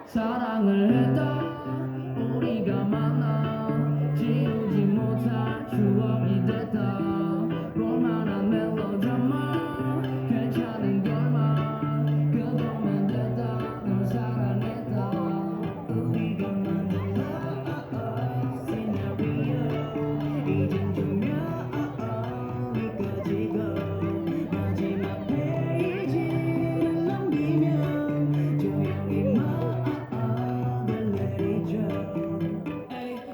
사랑을 했다 우리가 만나 지우지 못할 추억이 됐다 볼만한 멜로드라마 괜찮은 걸만 그거면 됐다 널 사랑했다 우리가 만난 시나리오 이젠 조명이 꺼지고 마지막 페이지를 넘기면 조용히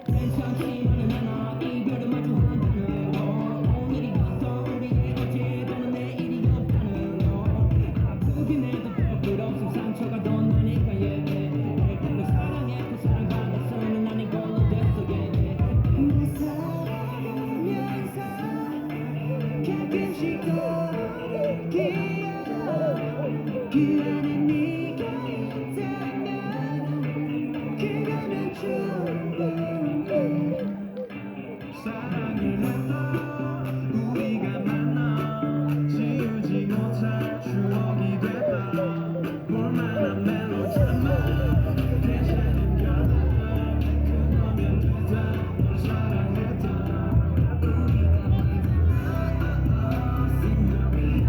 괜찮지만은 않아 이별을 마주한다는 너 오늘이 어떤 우리의 어제보는 내일이 없다는 너 아프긴 해도 부끄럽음 상처가 더 나니까 널 사랑했고 사랑받았어는 아닌 걸로 됐어 내 살면서 가끔씩 떠오르기야 그 안에 네가 있다면 그거면 충분해 사랑을 했다 우리가 만나 지우지 못할 추억이 됐다 볼만한 멜로드라마 괜찮은 결말 그거면 됐다 널 사랑했다 우리가 만난 시나리오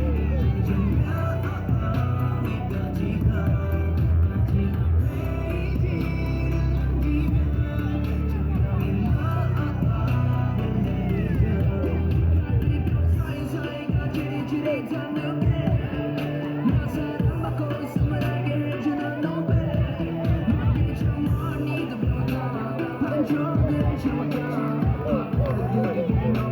이젠 조명이 꺼지고 마지막 페이지를 넘기면 조용히 사이사이가 지릿지릿한 눈빛 나 사랑받고 있음을 알게 해주는 눈빛 너에게 참 멀리도 보다 반쪽을 참았다 바보를 두게 된 너